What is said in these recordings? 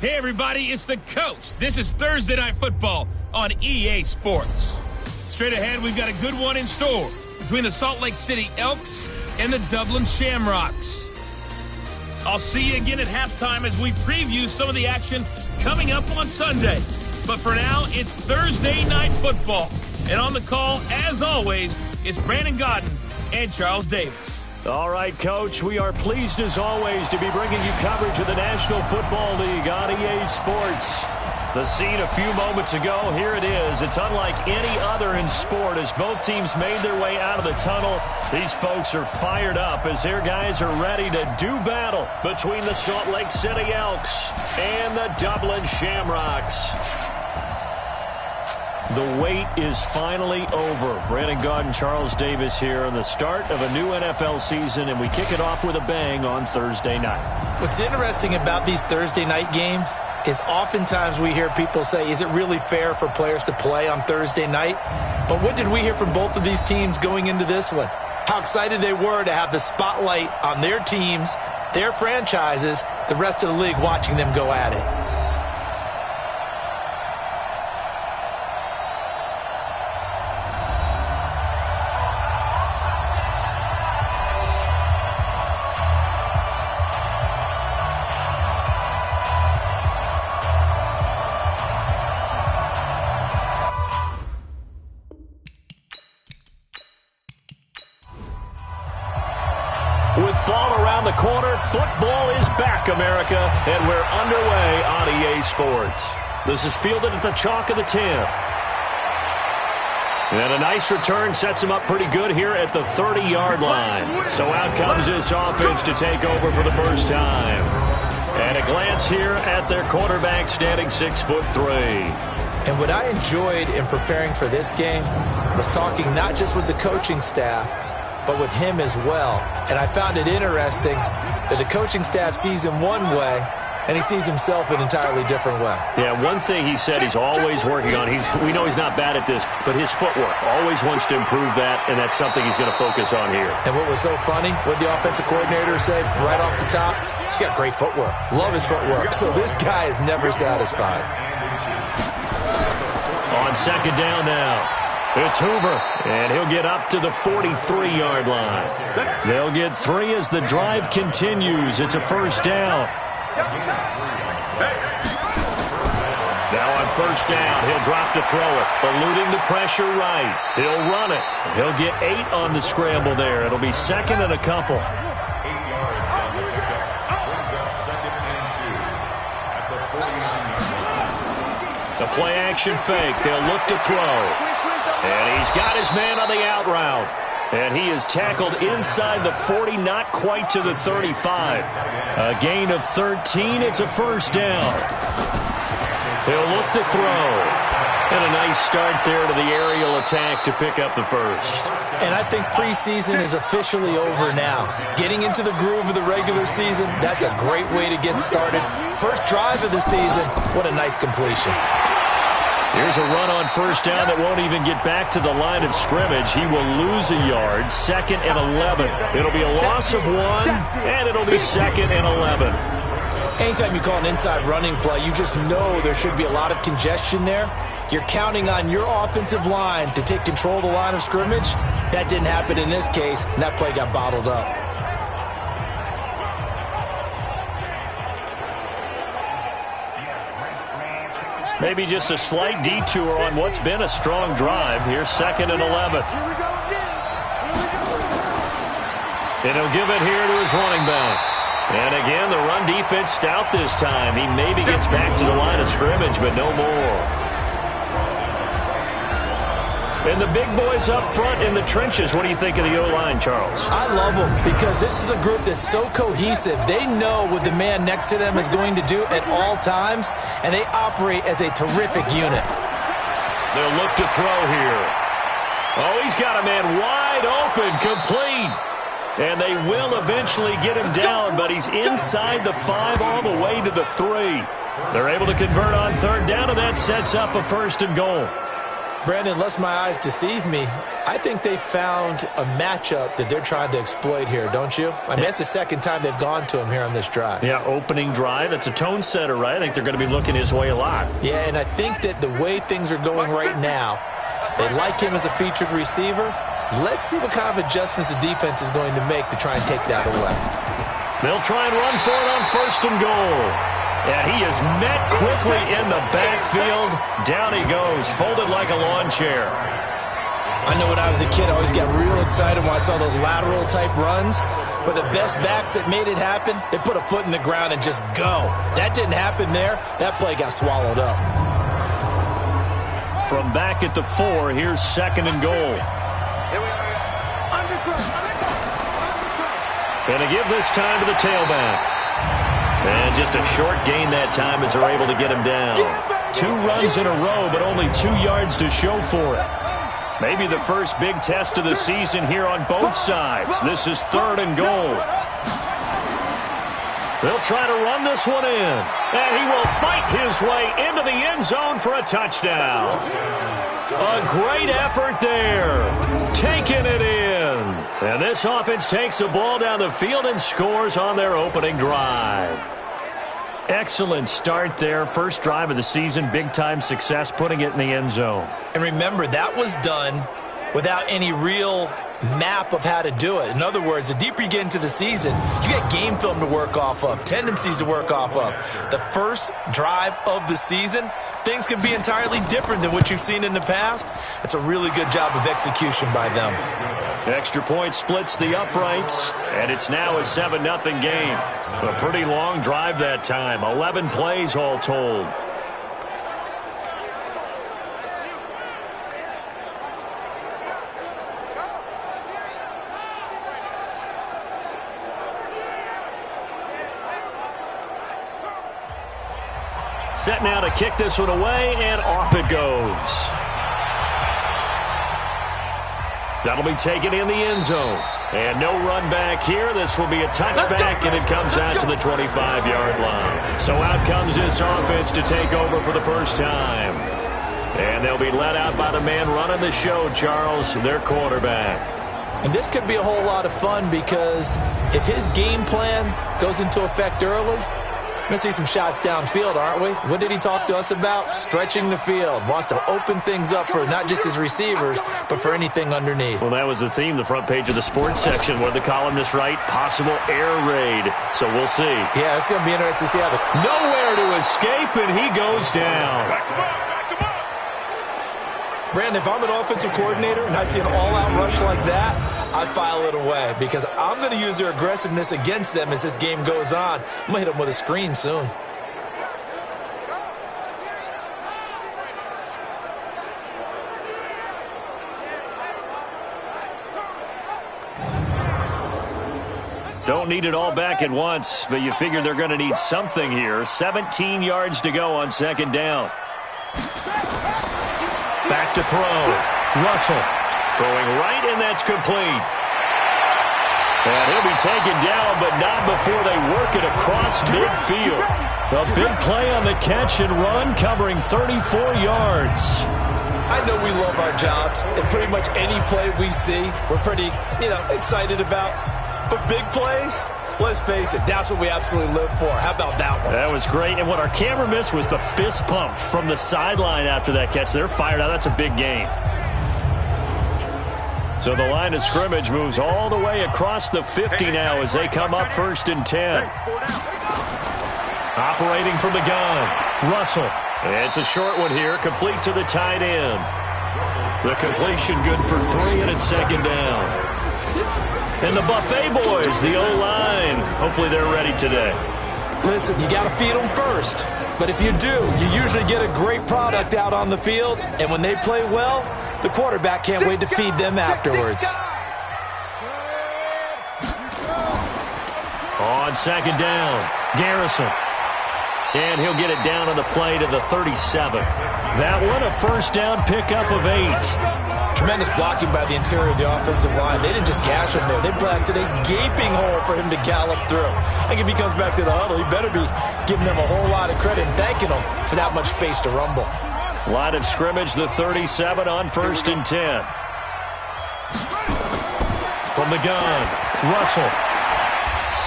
Hey everybody, it's the Coach. This is Thursday Night Football on EA Sports. Straight ahead, we've got a good one in store between the Salt Lake City Elks and the Dublin Shamrocks. I'll see you again at halftime as we preview some of the action coming up on Sunday. But for now, it's Thursday Night Football. And on the call, as always, it's Brandon Godden and Charles Davis. All right, Coach, we are pleased as always to be bringing you coverage of the National Football League on EA Sports. The scene a few moments ago, here it is. It's unlike any other in sport as both teams made their way out of the tunnel. These folks are fired up as their guys are ready to do battle between the Salt Lake City Elks and the Dublin Shamrocks. The wait is finally over. Brandon Godden, Charles Davis here on the start of a new NFL season, and we kick it off with a bang on Thursday night. What's interesting about these Thursday night games is oftentimes we hear people say, is it really fair for players to play on Thursday night? But what did we hear from both of these teams going into this one? How excited they were to have the spotlight on their teams, their franchises, the rest of the league watching them go at it. With fall around the corner, football is back, America, and we're underway on EA Sports. This is fielded at the chalk of the 10. And a nice return sets him up pretty good here at the 30-yard line. So out comes this offense to take over for the first time. And a glance here at their quarterback standing 6'3". And what I enjoyed in preparing for this game was talking not just with the coaching staff, but with him as well. And I found it interesting that the coaching staff sees him one way, and he sees himself an entirely different way. Yeah, one thing he said he's always working on, we know he's not bad at this, but his footwork, always wants to improve that, and that's something he's going to focus on here. And what was so funny, what the offensive coordinator said right off the top, he's got great footwork. Love his footwork. So this guy is never satisfied. On second down now. It's Hoover, and he'll get up to the 43-yard line. They'll get 3 as the drive continues. It's a first down. Now on first down, he'll drop to throw it, eluding the pressure right. He'll run it. He'll get 8 on the scramble there. It'll be second and a couple. The play-action fake. They'll look to throw. And he's got his man on the out route. And he is tackled inside the 40, not quite to the 35. A gain of 13. It's a first down. He'll look to throw. And a nice start there to the aerial attack to pick up the first. And I think preseason is officially over now. Getting into the groove of the regular season, that's a great way to get started. First drive of the season, what a nice completion. Here's a run on first down that won't even get back to the line of scrimmage. He will lose a yard. Second and 11. It'll be a loss of 1, and it'll be second and 11. Anytime you call an inside running play, you just know there should be a lot of congestion there. You're counting on your offensive line to take control of the line of scrimmage. That didn't happen in this case, and that play got bottled up. Maybe just a slight detour on what's been a strong drive. Here's second and 11. And he'll give it here to his running back. And again, the run defense stout this time. He maybe gets back to the line of scrimmage, but no more. And the big boys up front in the trenches. What do you think of the O-line, Charles? I love them because this is a group that's so cohesive. They know what the man next to them is going to do at all times, and they operate as a terrific unit. They'll look to throw here. Oh, he's got a man wide open, complete. And they will eventually get him down, but he's inside the 5 all the way to the 3. They're able to convert on third down, and that sets up a first and goal. Brandon, unless my eyes deceive me, I think they found a matchup that they're trying to exploit here, don't you? I mean, that's the second time they've gone to him here on this drive. Yeah, opening drive. It's a tone setter, right? I think they're going to be looking his way a lot. Yeah, and I think that the way things are going right now, they like him as a featured receiver. Let's see what kind of adjustments the defense is going to make to try and take that away. They'll try and run for it on 1st and goal. And he is met quickly in the backfield. Down he goes, folded like a lawn chair. I know when I was a kid, I always got real excited when I saw those lateral-type runs. But the best backs that made it happen, they put a foot in the ground and just go. That didn't happen there. That play got swallowed up. From back at the 4, here's 2nd and goal. And to give this time to the tailback. And just a short gain that time as they're able to get him down. 2 runs in a row, but only 2 yards to show for it. Maybe the first big test of the season here on both sides. This is 3rd and goal. They'll try to run this one in. And he will fight his way into the end zone for a touchdown. A great effort there. Taking it in. And this offense takes the ball down the field and scores on their opening drive. Excellent start there. First drive of the season. Big-time success putting it in the end zone. And remember, that was done without any real map of how to do it. In other words, the deeper you get into the season, you get game film to work off of, tendencies to work off of. The first drive of the season, things can be entirely different than what you've seen in the past. It's a really good job of execution by them. Extra point splits the uprights, and it's now a 7-0 game. A pretty long drive that time, 11 plays all told. Set now to kick this one away, and off it goes. That'll be taken in the end zone. And no run back here. This will be a touchback, and it comes out to the 25-yard line. So out comes this offense to take over for the first time. And they'll be let out by the man running the show, Charles, their quarterback. And this could be a whole lot of fun because if his game plan goes into effect early, we're going to see some shots downfield, aren't we? What did he talk to us about? Stretching the field. Wants to open things up for not just his receivers, but for anything underneath. Well, that was the theme, the front page of the sports section. What did the columnists write? Possible air raid. So we'll see. Yeah, it's going to be interesting to see how nowhere to escape, and he goes down. Brandon, if I'm an offensive coordinator and I see an all-out rush like that, I file it away because I'm going to use their aggressiveness against them as this game goes on. I'm going to hit them with a screen soon. Don't need it all back at once, but you figure they're going to need something here. 17 yards to go on 2nd down. Back to throw. Russell throwing right, and that's complete. And he'll be taken down, but not before they work it across midfield. A big play on the catch and run, covering 34 yards. I know we love our jobs, and pretty much any play we see, we're pretty, excited about. But big plays, let's face it, that's what we absolutely live for. How about that one? That was great. And what our camera missed was the fist pump from the sideline after that catch. They're fired out. That's a big game. So the line of scrimmage moves all the way across the 50 now as they come up 1st and 10. Operating from the gun, Russell. It's a short one here, complete to the tight end. The completion good for 3, and it's 2nd down. And the Buffet boys, the O-line, hopefully they're ready today. Listen, you got to feed them first. But if you do, you usually get a great product out on the field. And when they play well, the quarterback can't wait to feed them afterwards. On 2nd down, Garrison. And he'll get it down on the play to the 37th. That one, a 1st down pickup of 8. Tremendous blocking by the interior of the offensive line. They didn't just gash him there. They blasted a gaping hole for him to gallop through. I think if he comes back to the huddle, he better be giving them a whole lot of credit and thanking them for that much space to rumble. Line of scrimmage, the 37 on 1st and 10. From the gun, Russell.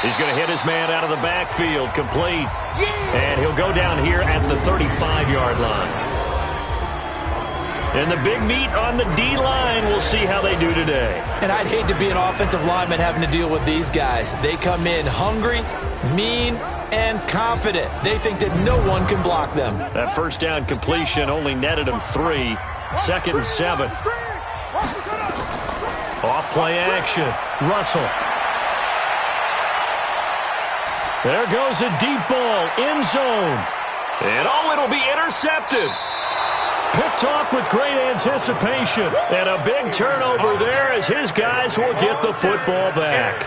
He's going to hit his man out of the backfield, complete. And he'll go down here at the 35-yard line. And the big meat on the D-line, we'll see how they do today. And I'd hate to be an offensive lineman having to deal with these guys. They come in hungry, mean, and confident. They think that no one can block them. That first down completion only netted him 3. 2nd and 7. Off play action. Russell. There goes a deep ball. End zone. And it'll be intercepted. Picked off with great anticipation. And a big turnover there as his guys will get the football back.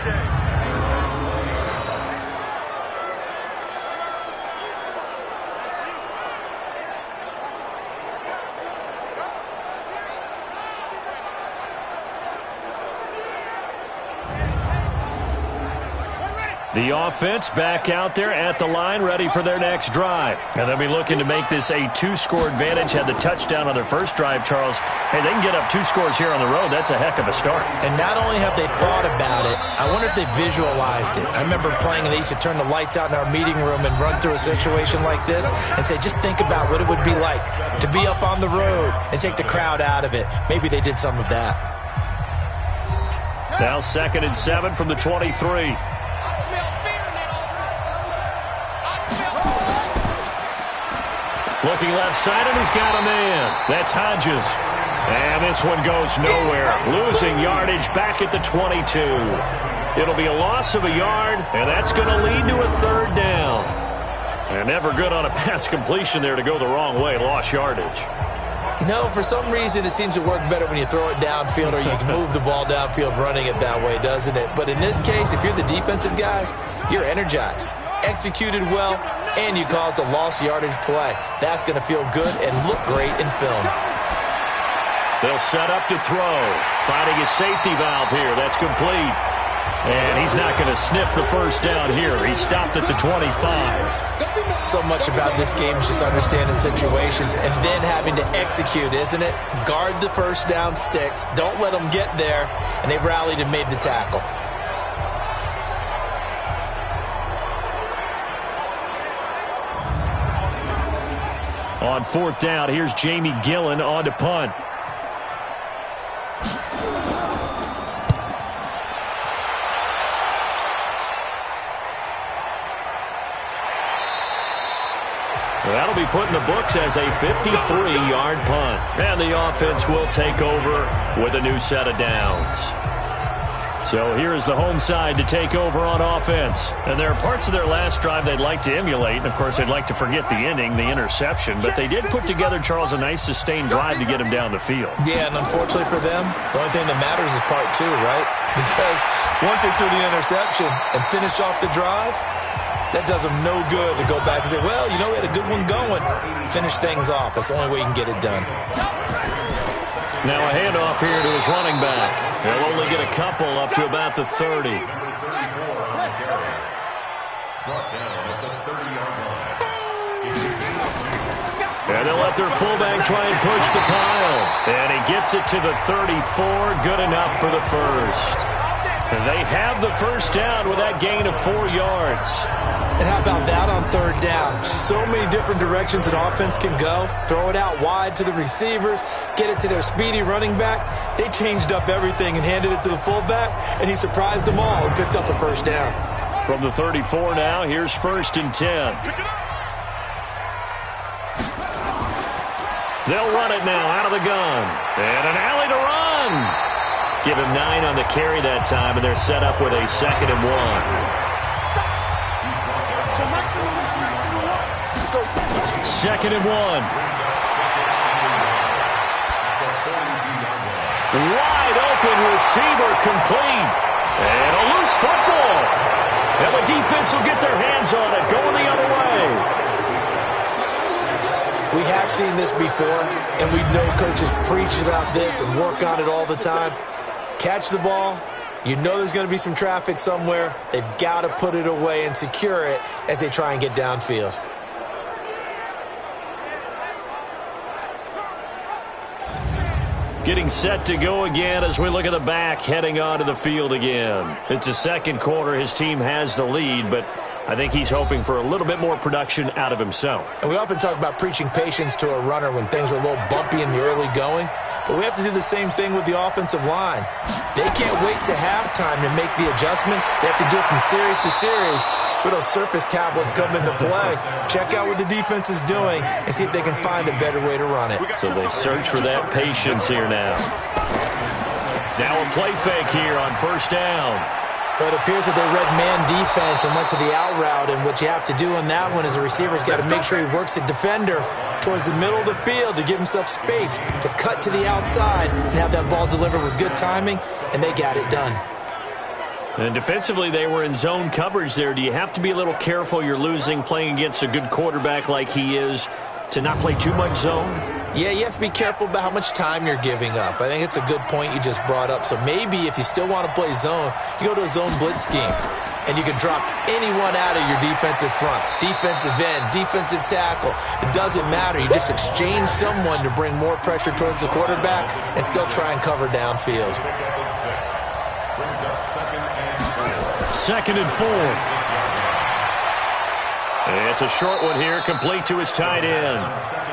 The offense back out there at the line, ready for their next drive. And they'll be looking to make this a 2-score advantage. Had the touchdown on their first drive, Charles. Hey, they can get up 2 scores here on the road. That's a heck of a start. And not only have they thought about it, I wonder if they visualized it. I remember playing, and they used to turn the lights out in our meeting room and run through a situation like this and say, just think about what it would be like to be up on the road and take the crowd out of it. Maybe they did some of that. Now 2nd and 7 from the 23. Looking left side, and he's got a man. That's Hodges. And this one goes nowhere. Losing yardage back at the 22. It'll be a loss of a yard, and that's going to lead to a 3rd down. And never good on a pass completion there to go the wrong way. Lost yardage. No, for some reason it seems to work better when you throw it downfield or you can move the ball downfield running it that way, doesn't it? But in this case, if you're the defensive guys, you're energized, executed well, and you caused a lost yardage play. That's going to feel good and look great in film. They'll set up to throw. Finding his safety valve here. That's complete. And he's not going to sniff the first down here. He stopped at the 25. So much about this game is just understanding situations and then having to execute, isn't it? Guard the first down sticks. Don't let them get there. And they rallied and made the tackle. On 4th down, here's Jamie Gillen on to punt. That'll be put in the books as a 53-yard punt. And the offense will take over with a new set of downs. So here's the home side to take over on offense. And there are parts of their last drive they'd like to emulate. And, of course, they'd like to forget the ending, the interception. But they did put together, Charles, a nice sustained drive to get him down the field. Yeah, and unfortunately for them, the only thing that matters is part 2, right? Because once they threw the interception and finished off the drive, that does them no good to go back and say, well, you know, we had a good one going. Finish things off. That's the only way you can get it done. Now a handoff here to his running back. They'll only get a couple up to about the 30. And they'll let their fullback try and push the pile. And he gets it to the 34. Good enough for the first. And they have the first down with that gain of 4 yards. And how about that on 3rd down? So many different directions an offense can go. Throw it out wide to the receivers, get it to their speedy running back. They changed up everything and handed it to the fullback, and he surprised them all and picked up the first down. From the 34 now, here's 1st and 10. They'll run it now out of the gun. And an alley to run. Give him 9 on the carry that time, and they're set up with a 2nd and 1. 2nd and 1. Wide open receiver complete. And a loose football. And the defense will get their hands on it, going the other way. We have seen this before, and we know coaches preach about this and work on it all the time. Catch the ball. You know there's going to be some traffic somewhere. They've got to put it away and secure it as they try and get downfield. Getting set to go again as we look at the back heading onto the field again. It's the second quarter. His team has the lead, but I think he's hoping for a little bit more production out of himself. And we often talk about preaching patience to a runner when things are a little bumpy in the early going, but we have to do the same thing with the offensive line. They can't wait to halftime to make the adjustments. They have to do it from series to series so those surface tablets come into play. Check out what the defense is doing and see if they can find a better way to run it. So they search for that patience here now. Now a play fake here on first down. But it appears that they read man defense and went to the out route, and what you have to do on that one is a receiver's got to make sure he works the defender towards the middle of the field to give himself space to cut to the outside and have that ball delivered with good timing, and they got it done. And defensively, they were in zone coverage there. Do you have to be a little careful you're losing playing against a good quarterback like he is to not play too much zone? Yeah, you have to be careful about how much time you're giving up. I think it's a good point you just brought up. So maybe if you still want to play zone, you go to a zone blitz scheme, and you can drop anyone out of your defensive front, defensive end, defensive tackle. It doesn't matter. You just exchange someone to bring more pressure towards the quarterback and still try and cover downfield. 2nd and 4. It's a short one here, complete to his tight end.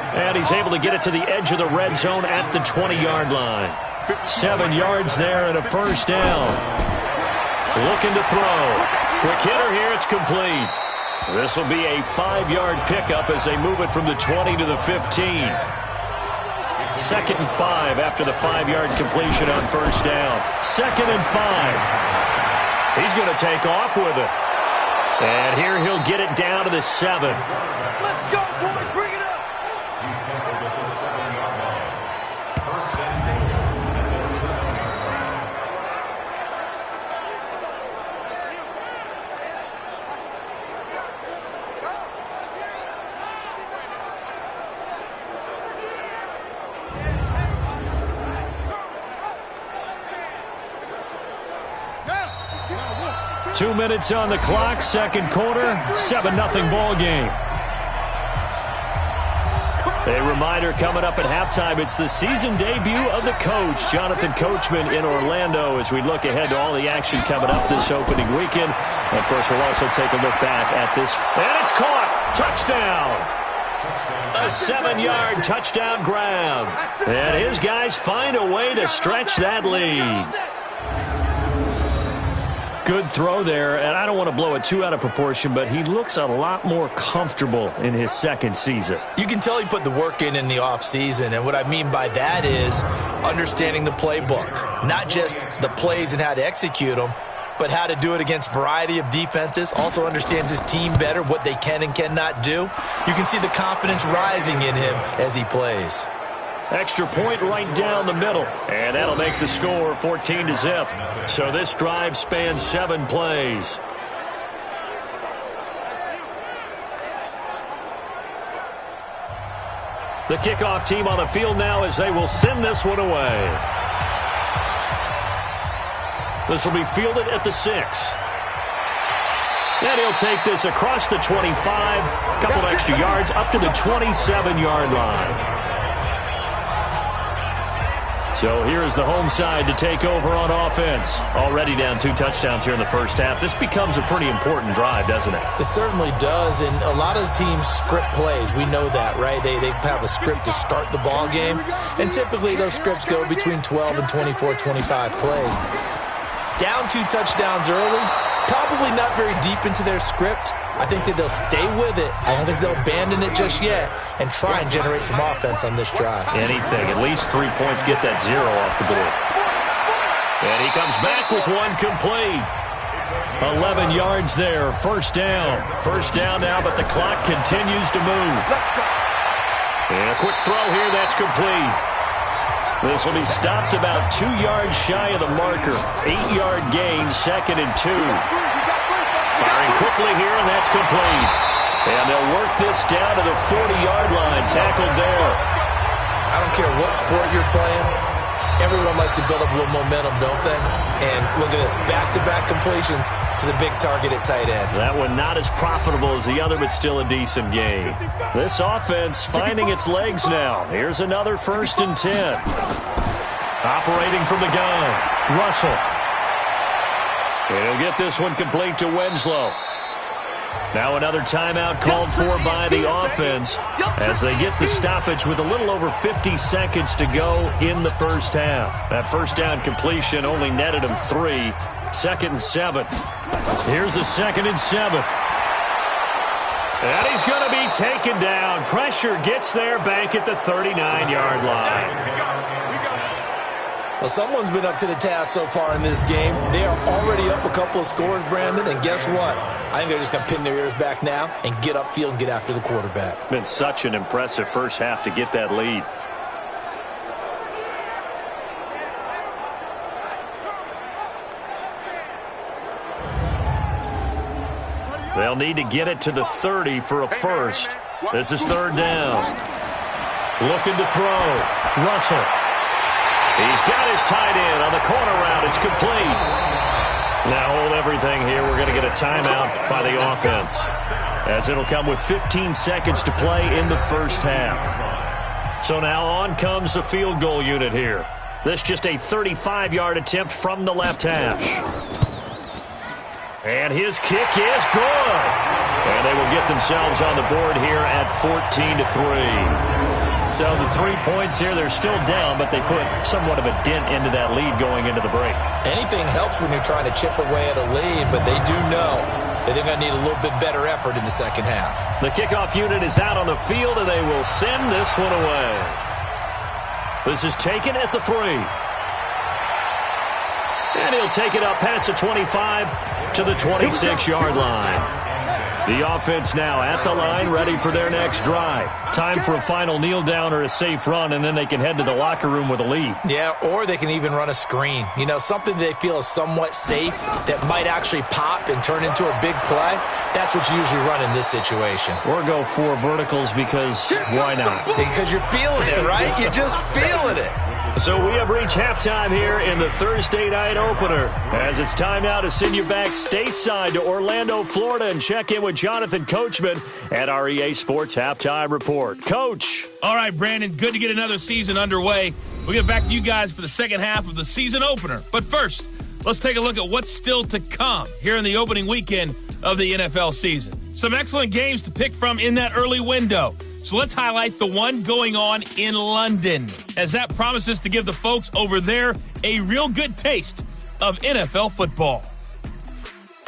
And he's able to get it to the edge of the red zone at the 20-yard line. 7 yards there and a first down. Looking to throw. Quick hitter here, it's complete. This will be a 5-yard pickup as they move it from the 20 to the 15. 2nd and 5 after the 5-yard completion on first down. 2nd and 5. He's going to take off with it. And here he'll get it down to the 7. Let's go, boys. Bring it up. He's tackled at the 7-yard line. First and goal at the 2 minutes on the clock, second quarter, 7-0 ball game. A reminder coming up at halftime, it's the season debut of the coach, Jonathan Coachman in Orlando, as we look ahead to all the action coming up this opening weekend. And of course, we'll also take a look back at this. And it's caught! Touchdown! A 7-yard touchdown grab. And his guys find a way to stretch that lead. Good throw there, and I don't want to blow it too out of proportion, but he looks a lot more comfortable in his second season. You can tell he put the work in the offseason, and what I mean by that is understanding the playbook. Not just the plays and how to execute them, but how to do it against a variety of defenses. Also understands his team better, what they can and cannot do. You can see the confidence rising in him as he plays. Extra point right down the middle, and that'll make the score 14-0. So this drive spans 7 plays. The kickoff team on the field now as they will send this one away. This will be fielded at the 6. And he'll take this across the 25, a couple of extra yards up to the 27-yard line. So here is the home side to take over on offense. Already down 2 touchdowns here in the first half. This becomes a pretty important drive, doesn't it? It certainly does, and a lot of the teams script plays. We know that, right? They have a script to start the ball game, and typically those scripts go between 12 and 24, 25 plays. Down 2 touchdowns early, probably not very deep into their script. I think that they'll stay with it. I don't think they'll abandon it just yet and try and generate some offense on this drive. Anything. At least 3 points. Get that 0 off the board. And he comes back with one complete. 11 yards there. First down. First down now, but the clock continues to move. And a quick throw here. That's complete. This will be stopped about 2 yards shy of the marker. 8-yard gain, 2nd and 2. Firing quickly here, and that's complete. And they'll work this down to the 40-yard line. Tackled there. I don't care what sport you're playing. Everyone likes to build up a little momentum, don't they? And look at this, back-to-back completions to the big target at tight end. That one not as profitable as the other, but still a decent game. This offense finding its legs now. Here's another 1st and 10. Operating from the gun, Russell. And he'll get this one complete to Winslow. Now another timeout called for by the offense as they get the stoppage with a little over 50 seconds to go in the first half. That first down completion only netted him 3. 2nd and 7. Here's a 2nd and 7. And he's going to be taken down. Pressure gets there back at the 39-yard line. Well, someone's been up to the task so far in this game. They are already up a couple of scores, Brandon, and guess what? I think they're just going to pin their ears back now and get upfield and get after the quarterback. Been such an impressive first half to get that lead. They'll need to get it to the 30 for a first. This is 3rd down. Looking to throw. Russell. He's got his tight end on the corner route. It's complete. Now hold everything here. We're going to get a timeout by the offense, as it'll come with 15 seconds to play in the first half. So now on comes the field goal unit here. This just a 35-yard attempt from the left hash. And his kick is good. And they will get themselves on the board here at 14-3. So the 3 points here, they're still down, but they put somewhat of a dent into that lead going into the break. Anything helps when you're trying to chip away at a lead, but they do know that they're going to need a little bit better effort in the second half. The kickoff unit is out on the field, and they will send this one away. This is taken at the 3. And he'll take it up past the 25 to the 26-yard line. The offense now at the line, ready for their next drive. Time for a final kneel down or a safe run, and then they can head to the locker room with a lead. Yeah, or they can even run a screen. You know, something they feel is somewhat safe that might actually pop and turn into a big play. That's what you usually run in this situation. Or go 4 verticals because why not? Because you're feeling it, right? You're just feeling it. So we have reached halftime here in the Thursday night opener, as it's time now to send you back stateside to Orlando, Florida, and check in with Jonathan Coachman at our EA Sports Halftime Report. Coach. All right, Brandon, good to get another season underway. We'll get back to you guys for the second half of the season opener. But first, let's take a look at what's still to come here in the opening weekend of the NFL season. Some excellent games to pick from in that early window. So let's highlight the one going on in London, as that promises to give the folks over there a real good taste of NFL football.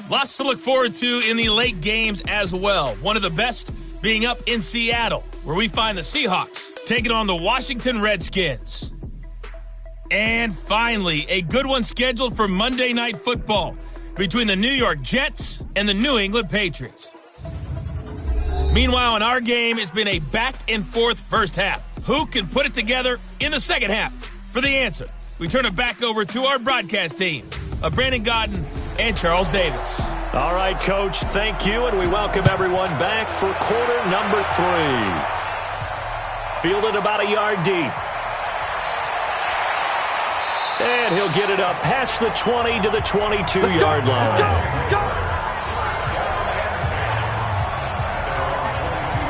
Lots to look forward to in the late games as well. One of the best being up in Seattle, where we find the Seahawks taking on the Washington Redskins. And finally, a good one scheduled for Monday Night Football between the New York Jets and the New England Patriots. Meanwhile, in our game, it's been a back-and-forth first half. Who can put it together in the second half? For the answer, we turn it back over to our broadcast team of Brandon Godden and Charles Davis. All right, Coach, thank you, and we welcome everyone back for quarter number 3. Fielded about a yard deep. And he'll get it up past the 20 to the 22-yard line.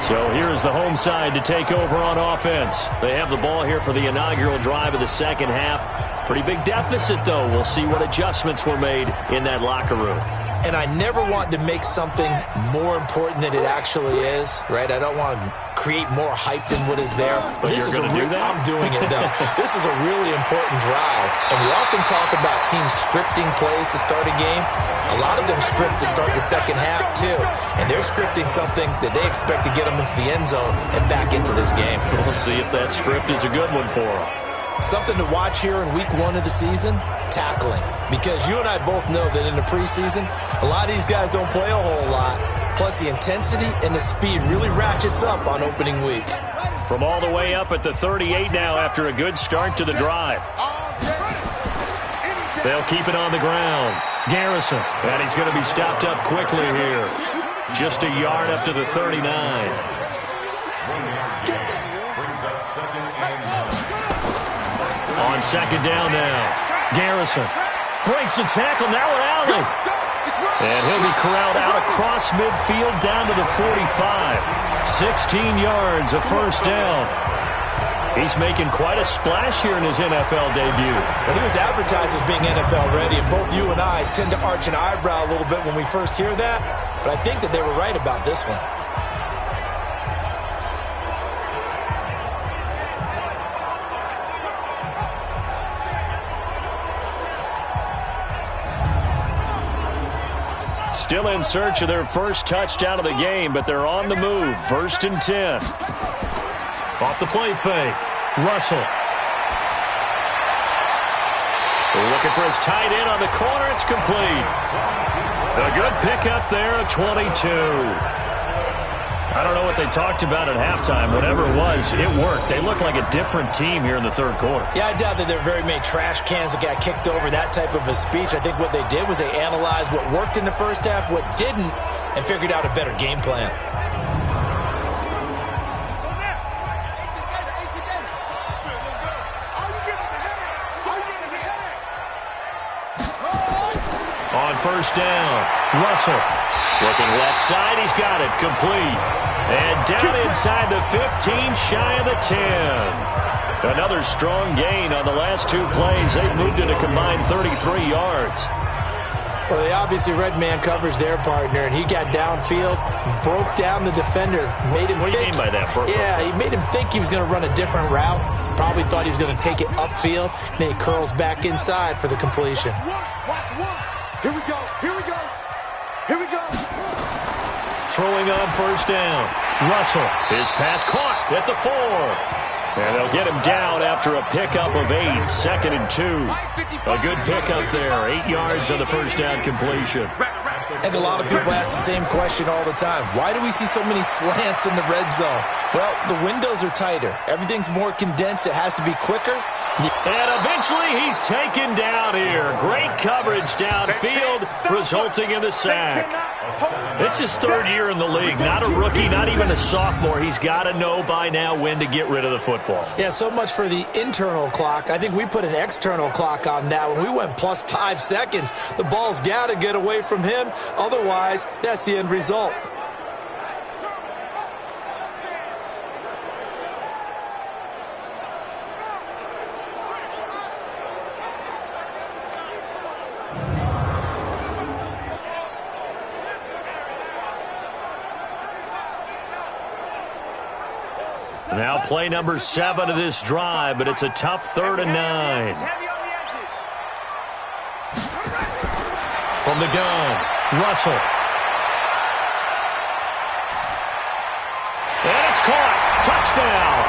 So here's the home side to take over on offense. They have the ball here for the inaugural drive of the second half. Pretty big deficit, though. We'll see what adjustments were made in that locker room. And I never want to make something more important than it actually is, right? I don't want to create more hype than what is there. But this is going to do that? I'm doing it, though. This is a really important drive. And we often talk about teams scripting plays to start a game. A lot of them script to start the second half, too. And they're scripting something that they expect to get them into the end zone and back into this game. We'll see if that script is a good one for them. Something to watch here in week 1 of the season, tackling. Because you and I both know that in the preseason, a lot of these guys don't play a whole lot. Plus, the intensity and the speed really ratchets up on opening week. From all the way up at the 38 now after a good start to the drive. They'll keep it on the ground. Garrison, and he's going to be stopped up quickly here. Just a yard up to the 39. On second down now. Garrison breaks the tackle. Now an alley. And he'll be corralled out across midfield down to the 45. 16 yards, a first down. He's making quite a splash here in his NFL debut. Well, he was advertised as being NFL ready, and both you and I tend to arch an eyebrow a little bit when we first hear that, but I think that they were right about this one. Still in search of their first touchdown of the game, but they're on the move. 1st and 10. Off the play fake. Russell. They're looking for his tight end on the corner. It's complete. A good pickup there at 22. I don't know what they talked about at halftime. Whatever it was, it worked. They look like a different team here in the third quarter. Yeah, I doubt that there are very many trash cans that got kicked over, that type of a speech. I think what they did was they analyzed what worked in the first half, what didn't, and figured out a better game plan. On 1st down, Russell. Looking left side, he's got it. Complete. And down inside the 15, shy of the 10. Another strong gain on the last 2 plays. They've moved it a combined 33 yards. Well, they obviously red man coverage their partner, and he got downfield, broke down the defender, made him What do you mean by that? Yeah, he made him think he was going to run a different route. Probably thought he was going to take it upfield. Then he curls back inside for the completion. Watch one. Here we go. Here we go. Here we go. Throwing on 1st down. Russell. His pass caught at the 4. And they'll get him down after a pickup of 8. 2nd and 2. A good pickup there. 8 yards on the 1st down completion. And a lot of people ask the same question all the time. Why do we see so many slants in the red zone? Well, the windows are tighter. Everything's more condensed. It has to be quicker. And eventually he's taken down here. Great coverage downfield, resulting in the sack. It's his 3rd year in the league. Not a rookie, not even a sophomore. He's got to know by now when to get rid of the football. Yeah, so much for the internal clock. I think we put an external clock on that. When we went plus 5 seconds, the ball's got to get away from him. Otherwise, that's the end result. Now play number 7 of this drive, but it's a tough 3rd and 9. From the gun, Russell. And it's caught. Touchdown.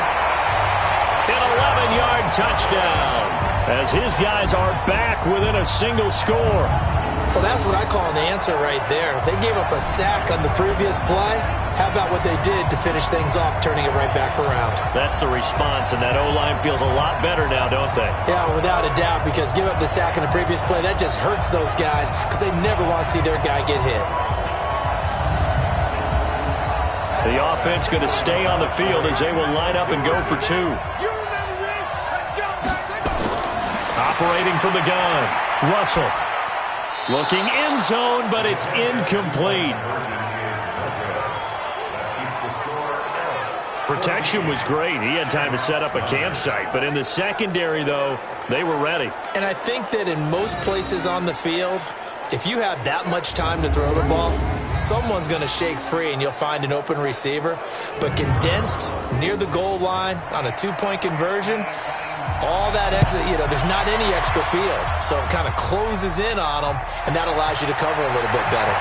An 11-yard touchdown as his guys are back within a single score. Well, that's what I call an answer right there. They gave up a sack on the previous play. How about what they did to finish things off, turning it right back around? That's the response, and that O-line feels a lot better now, don't they? Yeah, without a doubt, because give up the sack in the previous play, that just hurts those guys because they never want to see their guy get hit. The offense going to stay on the field as they will line up and go for 2. Operating from the gun, Russell. Looking end zone, but it's incomplete. Protection was great. He had time to set up a campsite. But in the secondary, though, they were ready. And I think that in most places on the field, if you have that much time to throw the ball, someone's going to shake free and you'll find an open receiver. But condensed near the goal line on a 2-point conversion, all that exit, there's not any extra field. So it kind of closes in on them, and that allows you to cover a little bit better.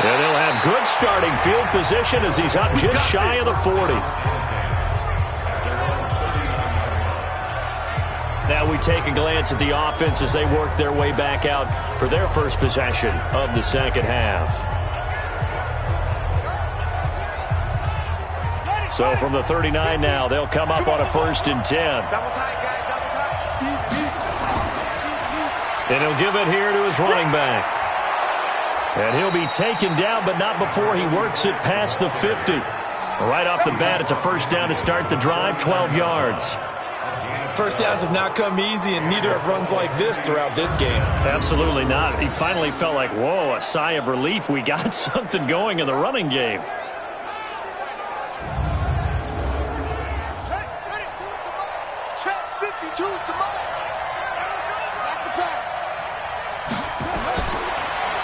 And they'll have good starting field position as he's up just shy of the 40. Now we take a glance at the offense as they work their way back out for their first possession of the second half. So from the 39 now, they'll come up on a 1st and 10. And he'll give it here to his running back. And he'll be taken down, but not before he works it past the 50. Right off the bat, it's a 1st down to start the drive, 12 yards. First downs have not come easy, and neither have runs like this throughout this game. Absolutely not. He finally felt like, whoa, a sigh of relief. We got something going in the running game.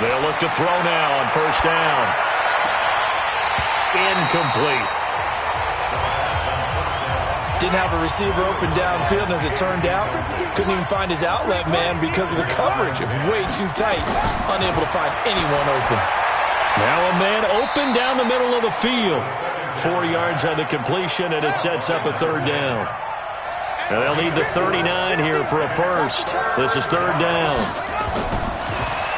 They'll look to throw now on first down. Incomplete. Didn't have a receiver open downfield, and as it turned out, couldn't even find his outlet man because of the coverage. It was way too tight, unable to find anyone open. Now a man open down the middle of the field. 4 yards on the completion, and it sets up a third down. Now they'll need the 39 here for a first. This is third down.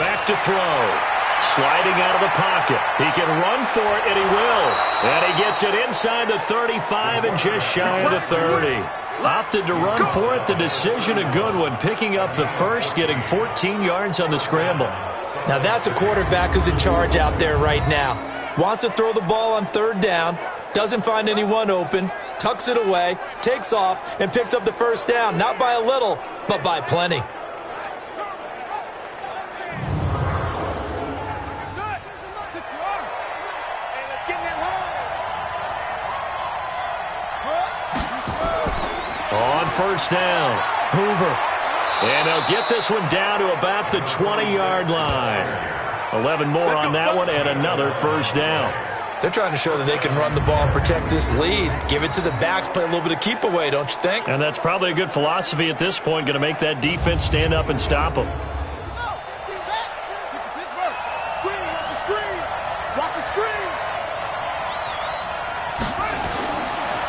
Back to throw. Sliding out of the pocket. He can run for it, and he will. And he gets it inside the 35 and just shy of the 30. Opted to run for it. The decision a good one. Picking up the first, getting 14 yards on the scramble. Now that's a quarterback who's in charge out there right now. Wants to throw the ball on third down. Doesn't find anyone open. Tucks it away. Takes off and picks up the first down. Not by a little, but by plenty. On first down, Hoover. And they'll get this one down to about the 20-yard line. 11 more on that one and another first down. They're trying to show that they can run the ball and protect this lead. Give it to the backs, play a little bit of keep away, don't you think? And that's probably a good philosophy at this point, going to make that defense stand up and stop them.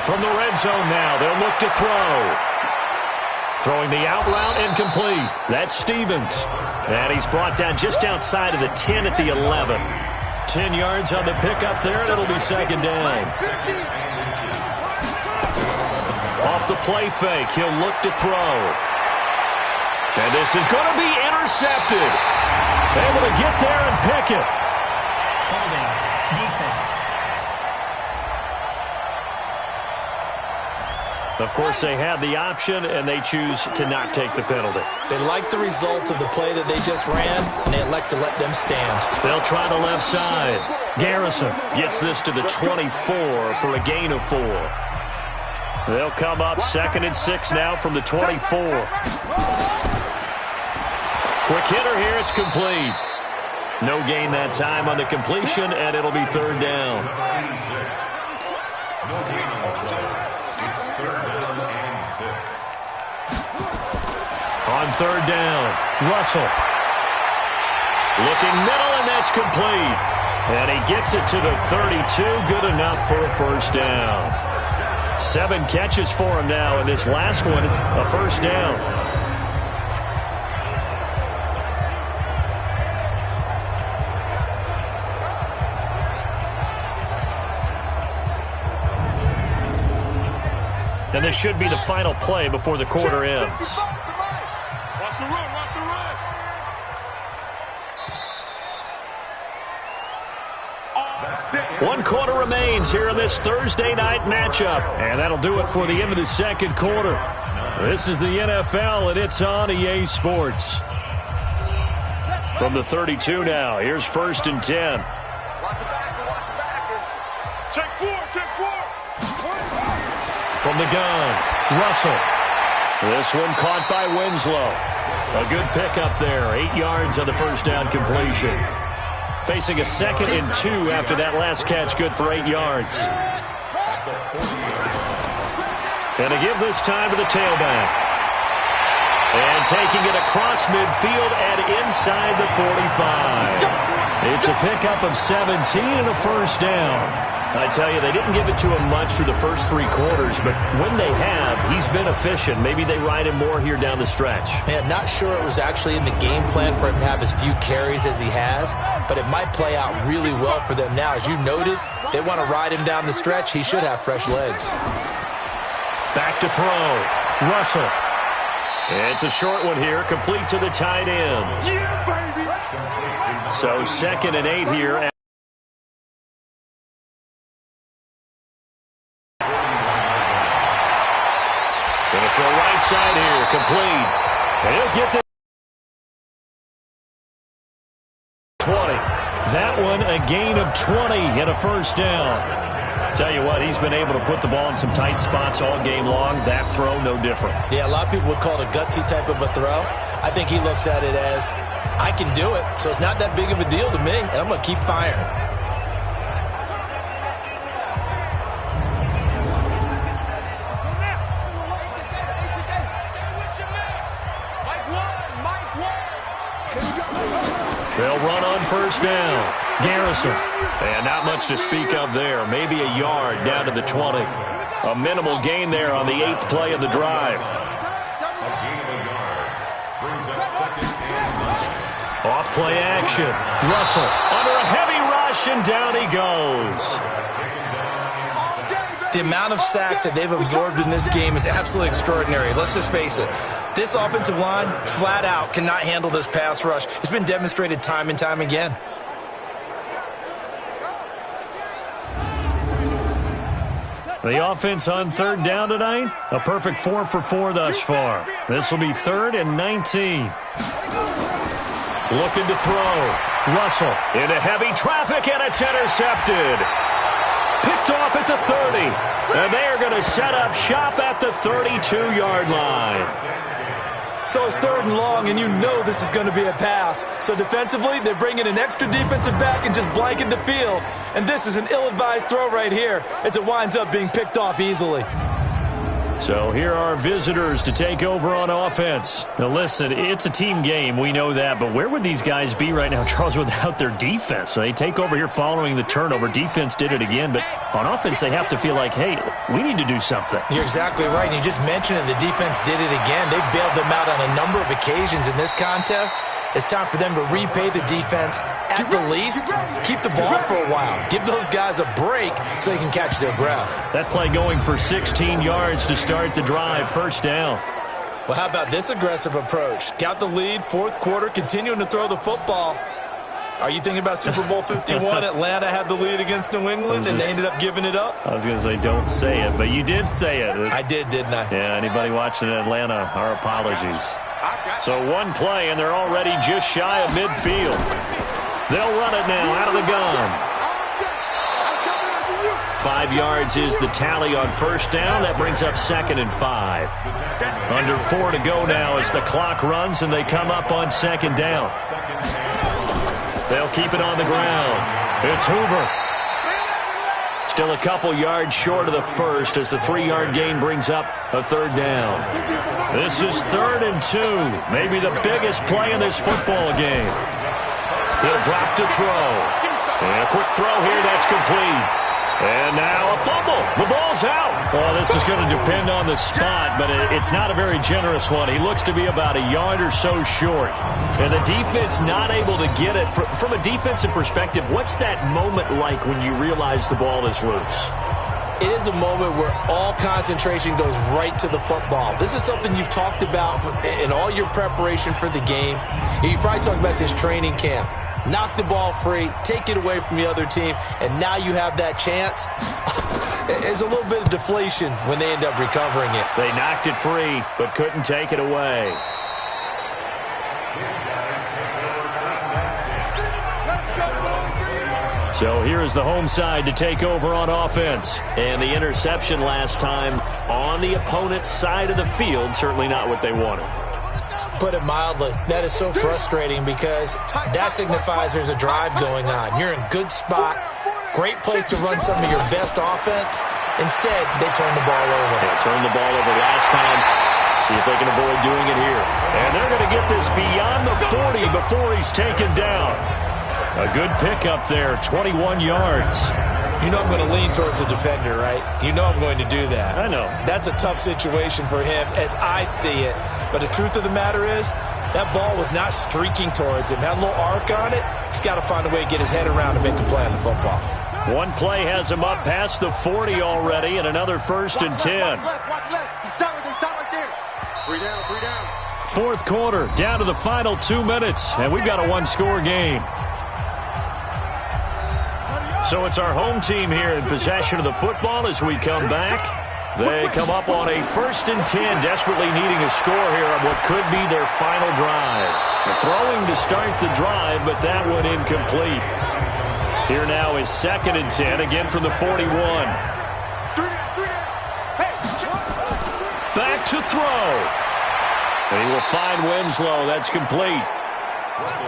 From the red zone now, they'll look to throw. Throwing the out route incomplete. That's Stevens. And he's brought down just outside of the 10 at the 11. 10 yards on the pickup there, and it'll be second down. Off the play fake, he'll look to throw. And this is going to be intercepted. Able to get there and pick it. Holding. Defense. Of course, they have the option, and they choose to not take the penalty. They like the results of the play that they just ran, and they elect to let them stand. They'll try the left side. Garrison gets this to the 24 for a gain of 4. They'll come up 2nd and 6 now from the 24. Quick hitter here, it's complete. No gain that time on the completion, and it'll be third down. On third down, Russell. Looking middle, and that's complete. And he gets it to the 32. Good enough for a first down. 7 catches for him now, and this last one, a first down. And this should be the final play before the quarter ends. Watch the run, watch the run. One quarter remains here in this Thursday night matchup. And that'll do it for the end of the second quarter. This is the NFL, and it's on EA Sports. From the 32 now, here's 1st and 10. Watch the backer, watch the backer. Check 4, check 4. From the gun, Russell. This one caught by Winslow. A good pickup there. 8 yards on the first down completion. Facing a 2nd and 2 after that last catch, good for 8 yards. And to give this time to the tailback. And taking it across midfield and inside the 45. It's a pickup of 17 and a first down. I tell you, they didn't give it to him much through the first 3 quarters, but when they have, he's been efficient. Maybe they ride him more here down the stretch. Man, not sure it was actually in the game plan for him to have as few carries as he has, but it might play out really well for them now. As you noted, if they want to ride him down the stretch, he should have fresh legs. Back to throw. Russell. It's a short one here, complete to the tight end. Yeah, baby. So 2nd and 8 here. Going to throw right side here, complete. And he'll get the 20. That one a gain of 20 and a first down. Tell you what, he's been able to put the ball in some tight spots all game long. That throw, no different. Yeah, a lot of people would call it a gutsy type of a throw. I think he looks at it as, I can do it, so it's not that big of a deal to me, and I'm going to keep firing. They'll run on first down. Garrison. And not much to speak of there. Maybe a yard down to the 20. A minimal gain there on the 8th play of the drive. Off play action. Russell under a heavy rush, and down he goes. The amount of sacks that they've absorbed in this game is absolutely extraordinary. Let's just face it. This offensive line, flat out, cannot handle this pass rush. It's been demonstrated time and time again. The offense on third down tonight, a perfect 4 for 4 thus far. This will be 3rd and 19. Looking to throw. Russell into heavy traffic, and it's intercepted. Picked off at the 30. And they are going to set up shop at the 32-yard line. So it's 3rd and long, and you know this is going to be a pass. So defensively, they're bringing an extra defensive back and just blanket the field. And this is an ill-advised throw right here as it winds up being picked off easily. So here are visitors to take over on offense. Now listen, it's a team game, we know that, but where would these guys be right now, Charles, without their defense? So they take over here following the turnover. Defense did it again, but on offense they have to feel like, hey, we need to do something. You're exactly right. And you just mentioned it, the defense did it again. They bailed them out on a number of occasions in this contest. It's time for them to repay the defense at the least. Keep the ball for a while. Give those guys a break so they can catch their breath. That play going for 16 yards to start the drive. First down. Well, how about this aggressive approach? Got the lead, 4th quarter, continuing to throw the football. Are you thinking about Super Bowl 51? Atlanta had the lead against New England, and they ended up giving it up? I was going to say don't say it, but you did say it. I did, didn't I? Yeah, anybody watching Atlanta, our apologies. So one play, and they're already just shy of midfield. They'll run it now out of the gun. 5 yards is the tally on first down. That brings up 2nd and 5. Under 4 to go now as the clock runs, and they come up on 2nd down. They'll keep it on the ground. It's Hoover. Still a couple yards short of the first as the 3-yard gain brings up a 3rd down. This is 3rd and 2. Maybe the biggest play in this football game. He'll drop to throw. And a quick throw here, that's complete. And now a fumble. The ball's out. Well, this is going to depend on the spot, but it's not a very generous one. He looks to be about a yard or so short. And the defense not able to get it. From a defensive perspective, what's that moment like when you realize the ball is loose? It is a moment where all concentration goes right to the football. This is something you've talked about in all your preparation for the game. You probably talked about this training camp. Knock the ball free, take it away from the other team, and now you have that chance. There's a little bit of deflation when they end up recovering it. They knocked it free, but couldn't take it away. So here is the home side to take over on offense. And the interception last time on the opponent's side of the field, certainly not what they wanted. Put it mildly, that is so frustrating because that signifies there's a drive going on. You're in a good spot, great place to run some of your best offense. Instead, they turn the ball over. They turned the ball over last time. See if they can avoid doing it here. And they're going to get this beyond the 40 before he's taken down. A good pickup there, 21 yards. You know I'm going to lean towards the defender, right? You know I'm going to do that. I know. That's a tough situation for him as I see it. But the truth of the matter is, that ball was not streaking towards him. Had a little arc on it. He's got to find a way to get his head around and make a play on the football. One play has him up past the 40 already, and another 1st and 10. Watch left. He's stopped right there. 3 down. 4th quarter, down to the final 2 minutes, and we've got a one-score game. So it's our home team here in possession of the football as we come back. They come up on a 1st and 10, desperately needing a score here on what could be their final drive. They're throwing to start the drive, but that one incomplete. Here now is 2nd and 10, again from the 41. Back to throw. And he will find Winslow. That's complete.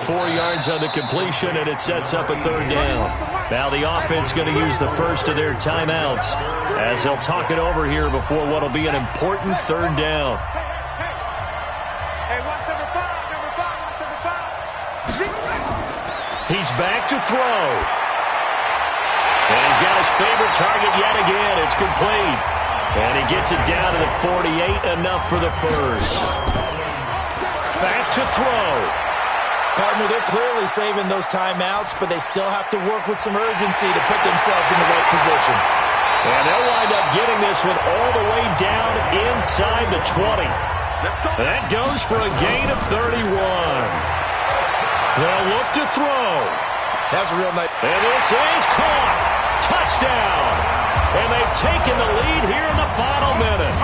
4 yards on the completion, and it sets up a 3rd down. Now the offense going to use the first of their timeouts as they'll talk it over here before what will be an important 3rd down. He's back to throw. And he's got his favorite target yet again. It's complete. And he gets it down to the 48, enough for the first. Back to throw. Partner, they're clearly saving those timeouts, but they still have to work with some urgency to put themselves in the right position. And they'll wind up getting this one all the way down inside the 20. That goes for a gain of 31. They'll look to throw. That's a real nice. And this is caught. Touchdown. And they've taken the lead here in the final minute.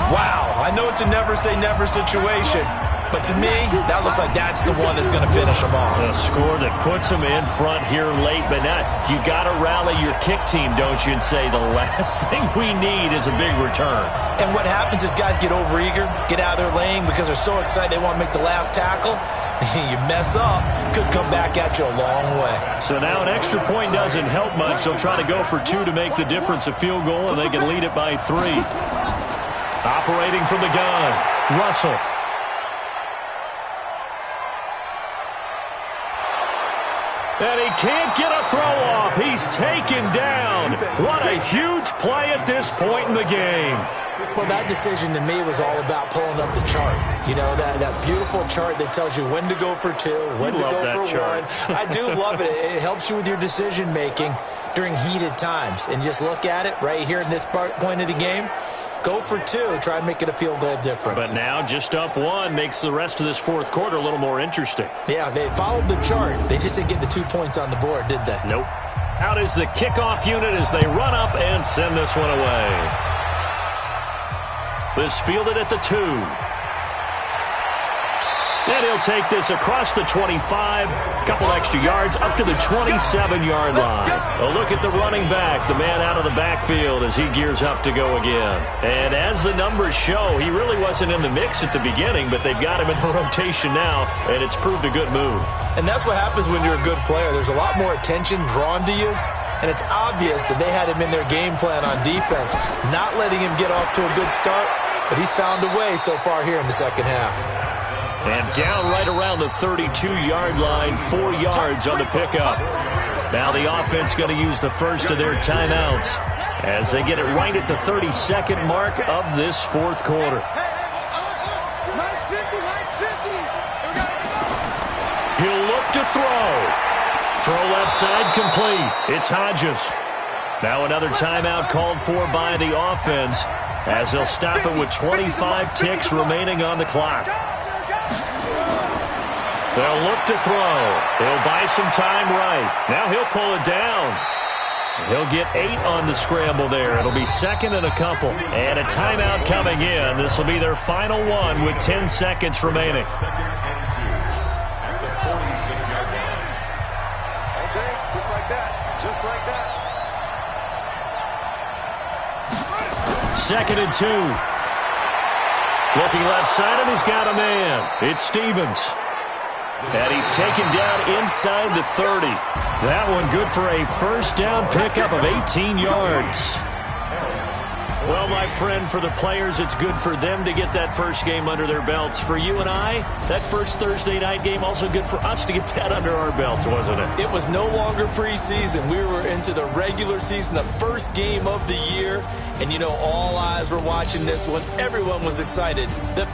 Wow, I know it's a never-say-never situation, but to me, that looks like that's the one that's going to finish them off. A score that puts them in front here late, but now you got to rally your kick team, don't you, and say the last thing we need is a big return. And what happens is guys get overeager, get out of their lane because they're so excited they want to make the last tackle. You mess up, could come back at you a long way. So now an extra point doesn't help much. They'll try to go for 2 to make the difference a field goal, and they can lead it by 3. Operating from the gun, Russell. And he can't get a throw off. He's taken down. What a huge play at this point in the game. Well, that decision to me was all about pulling up the chart. You know, that beautiful chart that tells you when to go for 2, when to go for 1. I do love it. It helps you with your decision-making during heated times. And just look at it right here in this point of the game. Go for 2. Try and make it a field goal difference. But now just up 1 makes the rest of this 4th quarter a little more interesting. Yeah, they followed the chart. They just didn't get the 2 points on the board, did they? Nope. Out is the kickoff unit as they run up and send this one away. This fielded at the 2. And he'll take this across the 25, couple extra yards, up to the 27-yard line. A look at the running back, the man out of the backfield as he gears up to go again. And as the numbers show, he really wasn't in the mix at the beginning, but they've got him in rotation now, and it's proved a good move. And that's what happens when you're a good player. There's a lot more attention drawn to you, and it's obvious that they had him in their game plan on defense, not letting him get off to a good start, but he's found a way so far here in the second half. And down right around the 32-yard line, 4 yards on the pickup. Now the offense going to use the first of their timeouts as they get it right at the 32nd mark of this 4th quarter. He'll look to throw. Throw left side complete. It's Hodges. Now another timeout called for by the offense as they'll stop it with 25 ticks remaining on the clock. They'll look to throw. He'll buy some time right. Now he'll pull it down. He'll get 8 on the scramble there. It'll be 2nd and a couple. And a timeout coming in. This will be their final one with 10 seconds remaining. At the 46-yard line. Okay, just like that. Just like that. 2nd and 2. Looking left side, and he's got a man. It's Stevens. And he's taken down inside the 30. That one good for a first down pickup of 18 yards. Well, my friend, for the players, it's good for them to get that first game under their belts. For you and I, that first Thursday night game, also good for us to get that under our belts, wasn't it? It was no longer preseason. We were into the regular season, the first game of the year. And, you know, all eyes were watching this one. Everyone was excited that